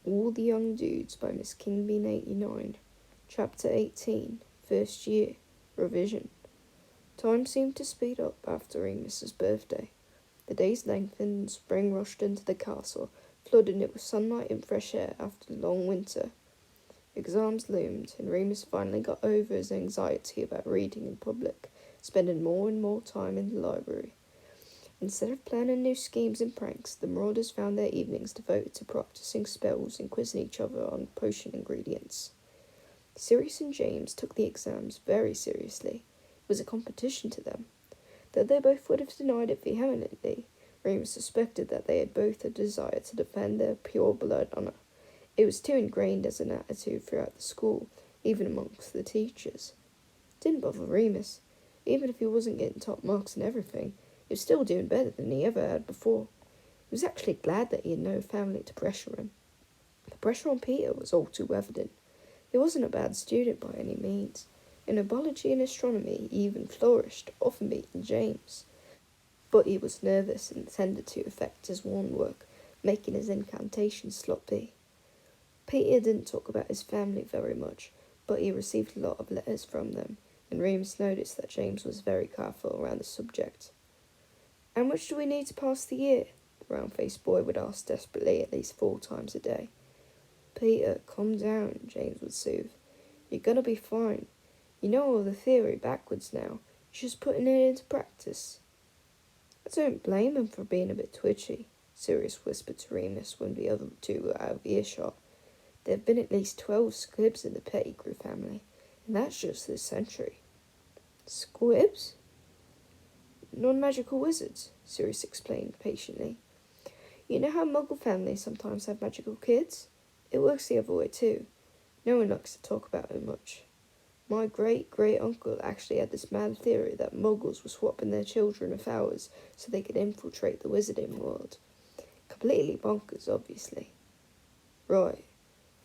All the Young Dudes by MsKingBean89. Chapter 18, First Year, Revision. Time seemed to speed up after Remus's birthday. The days lengthened and spring rushed into the castle, flooding it with sunlight and fresh air after the long winter. Exams loomed, and Remus finally got over his anxiety about reading in public, spending more and more time in the library. Instead of planning new schemes and pranks, the Marauders found their evenings devoted to practicing spells and quizzing each other on potion ingredients. Sirius and James took the exams very seriously. It was a competition to them. Though they both would have denied it vehemently, Remus suspected that they had both a desire to defend their pure blood honour. It was too ingrained as an attitude throughout the school, even amongst the teachers. It didn't bother Remus. Even if he wasn't getting top marks and everything, he was still doing better than he ever had before. He was actually glad that he had no family to pressure him. The pressure on Peter was all too evident. He wasn't a bad student by any means. In biology and astronomy, he even flourished, often beating James. But he was nervous and tended to affect his wand work, making his incantations sloppy. Peter didn't talk about his family very much, but he received a lot of letters from them, and Remus noticed that James was very careful around the subject. "How much do we need to pass the year?" the round-faced boy would ask desperately at least 4 times a day. "Peter, calm down," James would soothe. "You're gonna be fine. You know all the theory backwards now. You're just putting it into practice." "I don't blame him for being a bit twitchy," Sirius whispered to Remus when the other two were out of earshot. "There have been at least 12 squibs in the Pettigrew family, and that's just this century." "Squibs?" "Non-magical wizards," Sirius explained patiently. "You know how Muggle families sometimes have magical kids? It works the other way too. No one likes to talk about it much. My great-great-uncle actually had this mad theory that Muggles were swapping their children with ours so they could infiltrate the wizarding world. Completely bonkers, obviously." "Right,"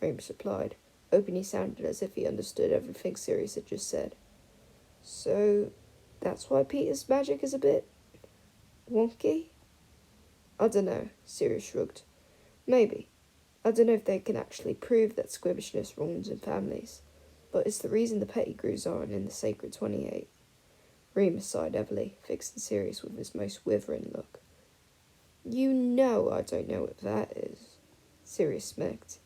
Remus replied, hoping he sounded as if he understood everything Sirius had just said. "So, that's why Peter's magic is a bit wonky?" "I dunno," Sirius shrugged. "Maybe. I don't know if they can actually prove that squibbishness runs in families, but it's the reason the Pettigrews aren't in the Sacred 28. Remus sighed heavily, fixing Sirius with his most withering look. "You know I don't know what that is," Sirius smirked.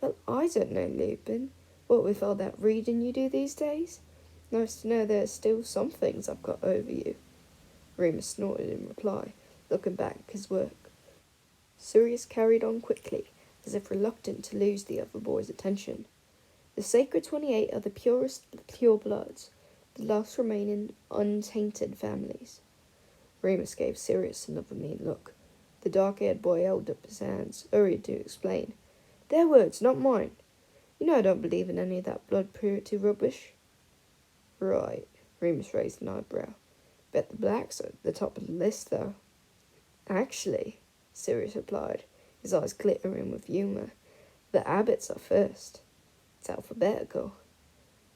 "Well, I don't know, Lupin. What with all that reading you do these days? Nice to know there's still some things I've got over you." Remus snorted in reply, looking back at his work. Sirius carried on quickly, as if reluctant to lose the other boy's attention. "The Sacred 28 are the purest pure bloods, the last remaining untainted families." Remus gave Sirius another mean look. The dark-haired boy held up his hands, hurried to explain. "Their words, not mine. You know I don't believe in any of that blood purity rubbish." "Right," Remus raised an eyebrow. "Bet the blacks are at the top of the list, though." "Actually," Sirius replied, his eyes glittering with humour, "the Abbotts are first. It's alphabetical."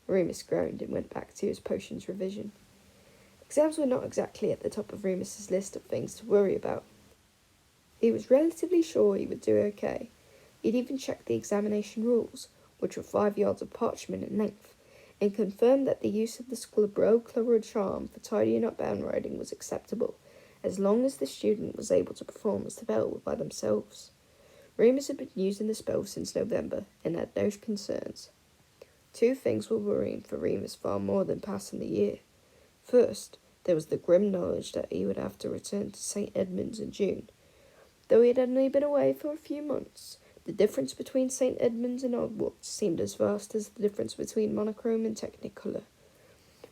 Remus groaned and went back to his potions revision. Exams were not exactly at the top of Remus's list of things to worry about. He was relatively sure he would do okay. He'd even checked the examination rules, which were 5 yards of parchment in length, and confirmed that the use of the Sculabro-Chloride charm for tidying up handwriting was acceptable, as long as the student was able to perform a spell by themselves. Remus had been using the spell since November and had no concerns. 2 things were worrying for Remus far more than passing the year. First, there was the grim knowledge that he would have to return to St. Edmund's in June. Though he had only been away for a few months, the difference between St. Edmund's and Hogwarts seemed as vast as the difference between monochrome and Technicolor.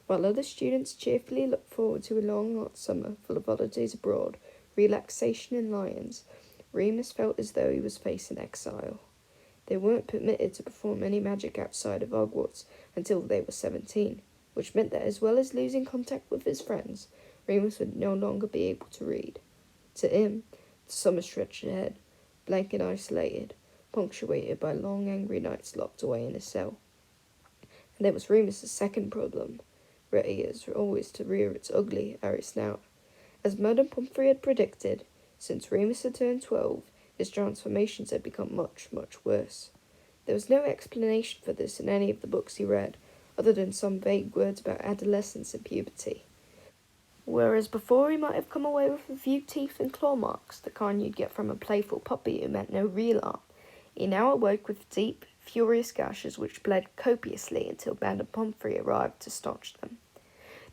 While other students cheerfully looked forward to a long hot summer full of holidays abroad, relaxation and lions, Remus felt as though he was facing exile. They weren't permitted to perform any magic outside of Hogwarts until they were 17, which meant that as well as losing contact with his friends, Remus would no longer be able to read. To him, the summer stretched ahead, blank and isolated, punctuated by long angry nights locked away in his cell. And there was Remus's second problem, ready as always to rear its ugly, hairy snout. As Madame Pomfrey had predicted, since Remus had turned 12, His transformations had become much, much worse. There was no explanation for this in any of the books he read, other than some vague words about adolescence and puberty. Whereas before he might have come away with a few teeth and claw marks, the kind you'd get from a playful puppy who meant no real harm, he now awoke with deep, furious gashes which bled copiously until Madame Pomfrey arrived to staunch them.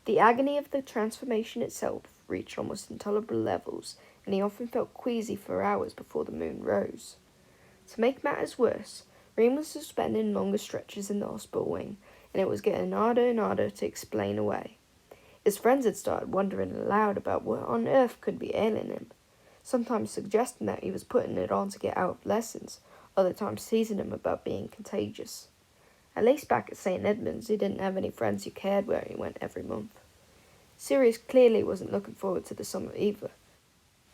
The agony of the transformation itself reached almost intolerable levels, and he often felt queasy for hours before the moon rose. To make matters worse, Remus was spending longer stretches in the hospital wing, and it was getting harder and harder to explain away. His friends had started wondering aloud about what on earth could be ailing him, sometimes suggesting that he was putting it on to get out of lessons, other times teasing him about being contagious. At least back at St. Edmund's, he didn't have any friends who cared where he went every month. Sirius clearly wasn't looking forward to the summer either.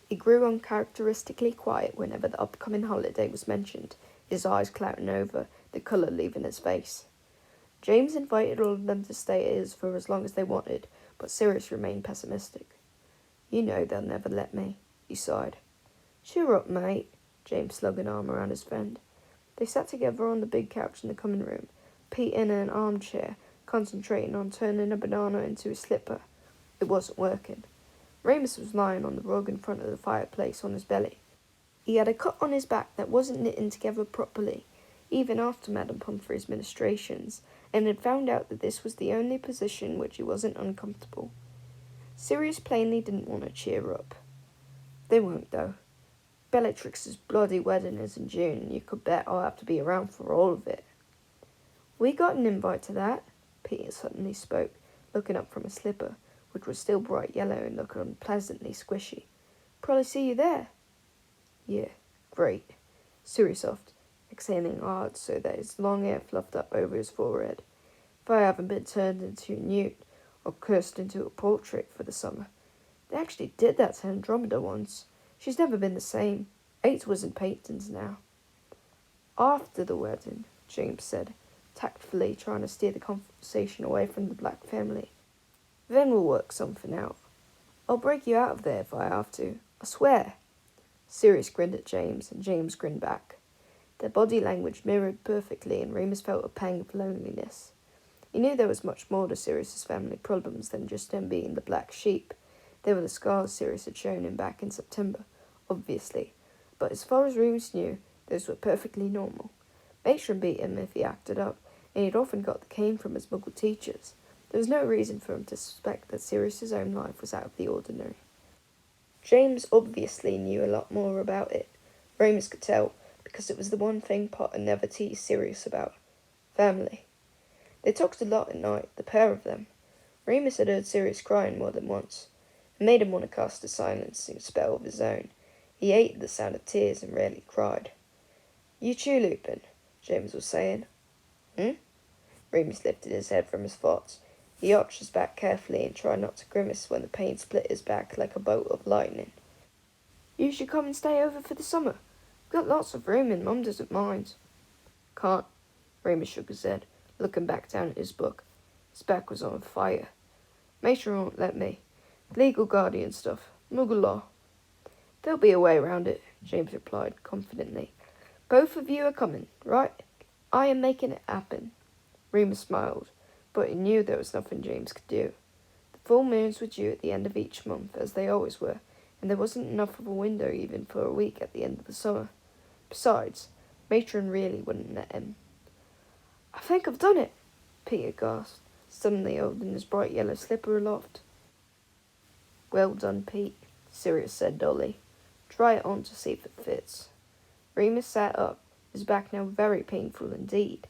He grew uncharacteristically quiet whenever the upcoming holiday was mentioned, his eyes clouding over, the colour leaving his face. James invited all of them to stay at his for as long as they wanted, but Sirius remained pessimistic. "You know they'll never let me," he sighed. "Cheer up, mate," James slung an arm around his friend. They sat together on the big couch in the common room, Pete in an armchair, concentrating on turning a banana into a slipper. It wasn't working. Remus was lying on the rug in front of the fireplace on his belly. He had a cut on his back that wasn't knitting together properly, even after Madame Pomfrey's ministrations, and had found out that this was the only position which he wasn't uncomfortable. Sirius plainly didn't want to cheer up. They won't, though. Bellatrix's bloody wedding is in June, and you could bet I'll have to be around for all of it. "We got an invite to that," Peter suddenly spoke, looking up from a slipper, which was still bright yellow and looking unpleasantly squishy. "Probably see you there." "Yeah, great," Sirius softly, exhaling hard so that his long hair fluffed up over his forehead. "If I haven't been turned into a newt, or cursed into a portrait for the summer. They actually did that to Andromeda once. She's never been the same. 8 was in paintings now." "After the wedding," James said, tactfully trying to steer the conversation away from the Black family. "Then we'll work something out. I'll break you out of there if I have to. I swear." Sirius grinned at James, and James grinned back. Their body language mirrored perfectly, and Remus felt a pang of loneliness. He knew there was much more to Sirius's family problems than just him being the black sheep. There were the scars Sirius had shown him back in September, obviously, but as far as Remus knew, those were perfectly normal. Matron beat him if he acted up, and he'd often got the cane from his Muggle teachers. There was no reason for him to suspect that Sirius's own life was out of the ordinary. James obviously knew a lot more about it. Remus could tell, because it was the one thing Potter never teased Sirius about. Family. They talked a lot at night, the pair of them. Remus had heard Sirius crying more than once. It made him want to cast a silencing spell of his own. He hated the sound of tears and rarely cried. "You too, Lupin," James was saying. "Hmm?" Remus lifted his head from his thoughts. He arched his back carefully and tried not to grimace when the pain split his back like a bolt of lightning. "You should come and stay over for the summer. We've got lots of room and Mum doesn't mind." "Can't." Remus shook his head, looking back down at his book. His back was on fire. "Matron won't let me. Legal guardian stuff. Muggle law." "There'll be a way around it," James replied confidently. "Both of you are coming, right? I am making it happen." Remus smiled, but he knew there was nothing James could do. The full moons were due at the end of each month, as they always were, and there wasn't enough of a window even for a week at the end of the summer. Besides, Matron really wouldn't let him. "I think I've done it," Peter gasped, suddenly holding his bright yellow slipper aloft. "Well done, Pete," Sirius said dully. "Try it on to see if it fits." Remus sat up, his back now very painful indeed.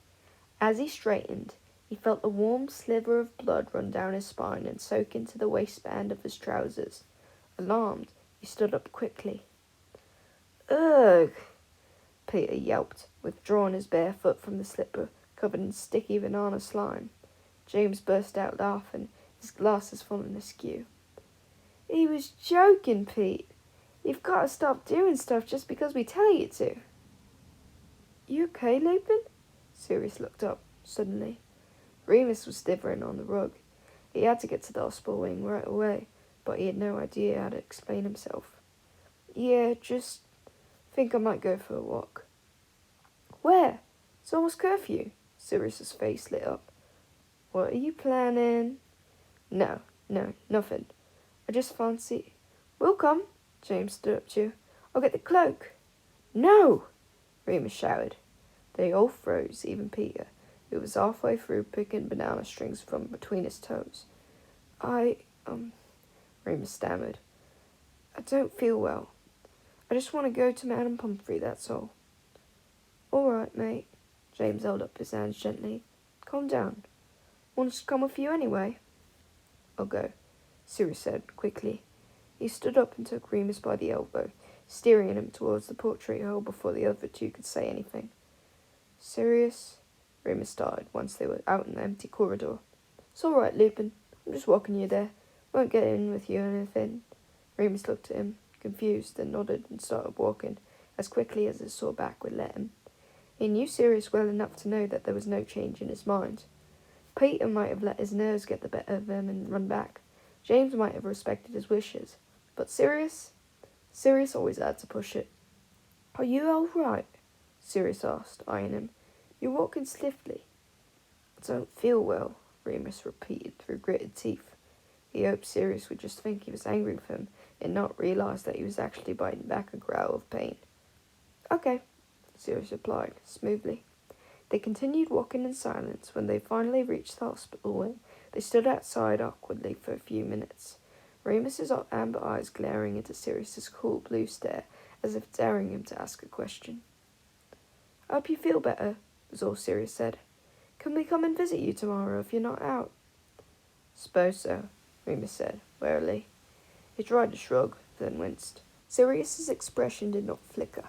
As he straightened, he felt a warm sliver of blood run down his spine and soak into the waistband of his trousers. Alarmed, he stood up quickly. "Ugh!" Peter yelped, withdrawing his bare foot from the slipper, covered in sticky banana slime. James burst out laughing, his glasses falling askew. "He was joking, Pete. You've got to stop doing stuff just because we tell you to." "You okay, Lupin?" Sirius looked up, suddenly. Remus was shivering on the rug. He had to get to the hospital wing right away, but he had no idea how to explain himself. "Yeah, just Think I might go for a walk. Where? It's almost curfew. Sirius's face lit up. What are you planning? No, nothing. I just fancy... We'll come. James stood up to you. I'll get the cloak. No! Remus shouted. They all froze, even Peter, who was halfway through picking banana strings from between his toes. Remus stammered. I don't feel well. I just want to go to Madame Pomfrey, that's all. All right, mate. James held up his hands gently. Calm down. Want us to come with you anyway? I'll go, Sirius said quickly. He stood up and took Remus by the elbow, steering him towards the portrait hole before the other two could say anything. Sirius, Remus started once they were out in the empty corridor. It's all right, Lupin. I'm just walking you there. Won't get in with you or anything. Remus looked at him, confused, then nodded and started walking as quickly as his sore back would let him. He knew Sirius well enough to know that there was no change in his mind. Peter might have let his nerves get the better of him and run back. James might have respected his wishes. But Sirius always had to push it. Are you all right? Sirius asked, eyeing him. You're walking stiffly. I don't feel well, Remus repeated through gritted teeth. He hoped Sirius would just think he was angry with him and not realise that he was actually biting back a growl of pain. Okay, Sirius replied, smoothly. They continued walking in silence. When they finally reached the hospital wing, they stood outside awkwardly for a few minutes. Remus's amber eyes glaring into Sirius's cool blue stare, as if daring him to ask a question. I hope you feel better, was all Sirius said. Can we come and visit you tomorrow if you're not out? Suppose so, Remus said, warily. He tried to shrug, then winced. Sirius's expression did not flicker.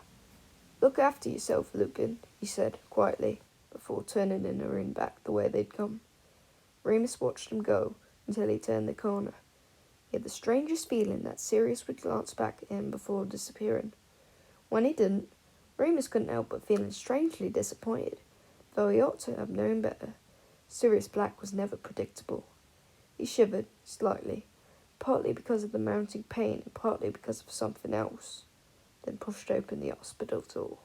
Look after yourself, Lupin, he said, quietly, before turning and hurrying back the way they'd come. Remus watched him go until he turned the corner. He had the strangest feeling that Sirius would glance back at him before disappearing. When he didn't, Remus couldn't help but feeling strangely disappointed, though he ought to have known better. Sirius Black was never predictable. He shivered, slightly, partly because of the mounting pain and partly because of something else, then pushed open the hospital door.